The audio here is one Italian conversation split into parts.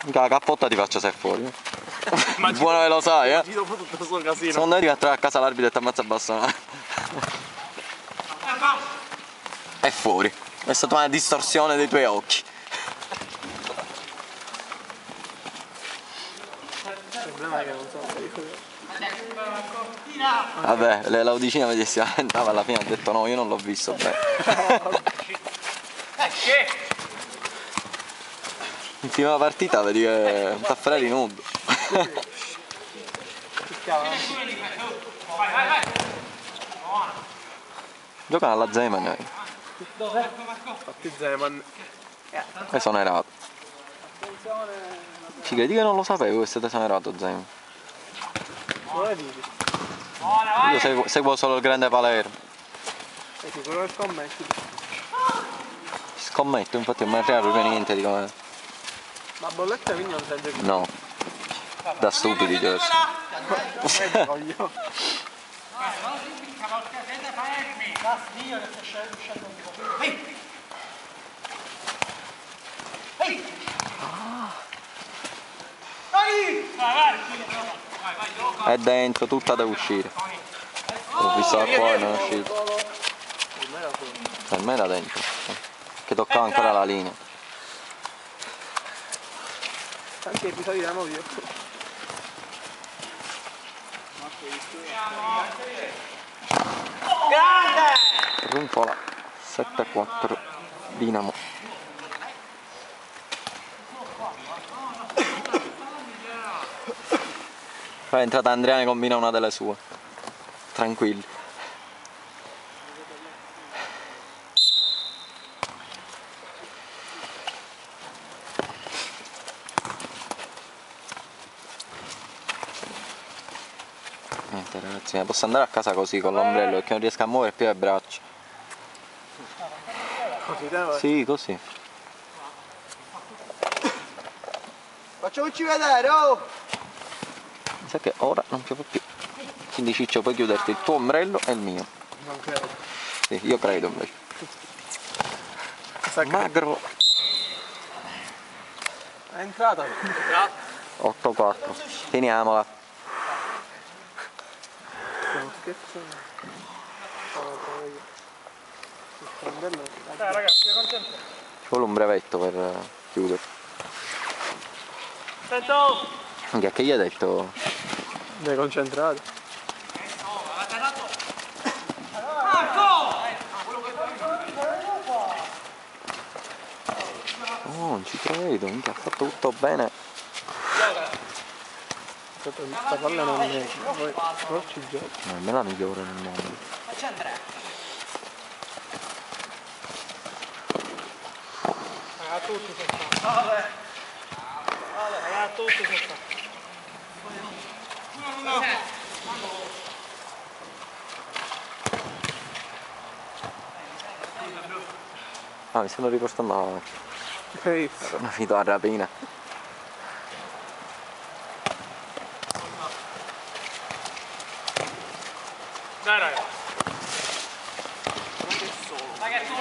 Mica la cappotta ti faccio se fuori. Buono che lo sai, eh? Dopo tutto questo casino. Secondo me devi entrare a casa l'arbitro e ti ammazza a bastone. È fuori. È stata una distorsione dei tuoi occhi. Il problema è che non so. Vabbè, l'audicina vedi si andava alla fine ha detto no, io non l'ho visto bene. In prima partita vedi che è un Taffarelli nudo. Giocano alla Zeman. Dove? Fatti Zeman. Esonerato. Ci credi che non lo sapevo che siete esonerato Zeman? Dove vivi? Io seguo solo il grande Palermo. Sei sicuro che scommetti? Scommetto, infatti non mi frega proprio niente di come. Ma bolletta quindi non sei giocato? No. Da stupidi Giorgio. Coglio. È dentro, tutta deve uscire. L'ho visto da qua e non è uscito. Per me era dentro. Che toccava ancora la linea. Tanti episodi da io. Runfola 7-4 Dinamo. Poi è entrata Andriani e combina una delle sue. Tranquilli. Niente ragazzi, posso andare a casa così con l'ombrello perché non riesco a muovere più le braccia. Così te Sì, così. Facciamoci vedere, oh! Mi sa che ora non piove più. Quindi Ciccio puoi chiuderti il tuo ombrello e il mio. Non credo. Sì, io credo invece. Magro. È entrata. 8-4. Finiamola. Non scherzando. Dai ragazzi, concentrate. Ci vuole un brevetto per chiudere. Sento! Anche che gli hai detto? Dai concentrati. Oh, non ci credo, minchia, ha fatto tutto bene. Questa palla non è, poi ci gioca. Non è me la migliore nel mondo. Faccia Andrea. A tutti si sta. Vabbè. A tutti si sta. Ah, mi stanno ripostando la macchina. Che Una finita la rapina. dai raga. Raga, tu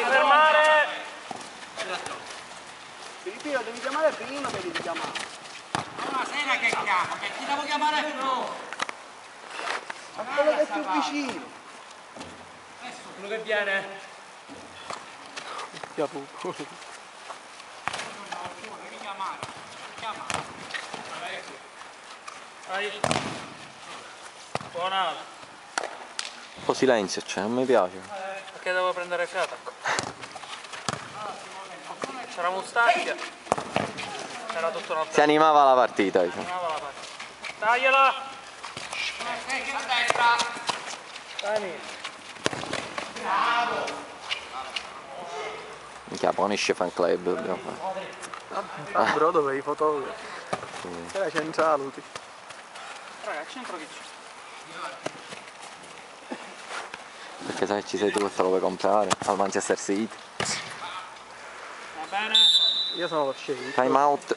Fermare! Filippino, devi chiamare prima che devi chiamare. una sera che chiamo, che ti devo chiamare più. Ma quello che è più vicino. Adesso quello che viene. Chiapuco. Devi chiamare. Chiama. Vai. Buona. Un po' silenzio, cioè, non mi piace. Perché devo prendere fiato? C'era Mustacchia. Era tutto un altro. Si animava la partita, diciamo. Tagliala! A destra. Dai. Minchia, punisce fan club dobbiamo fare. Bro dove i fotografi? Era centraluti. Raga, centro che c'è? Perché sai ci sei tu che te lo vuoi comprare al Manchester City. Va bene? Io sono lo scelto. Time out.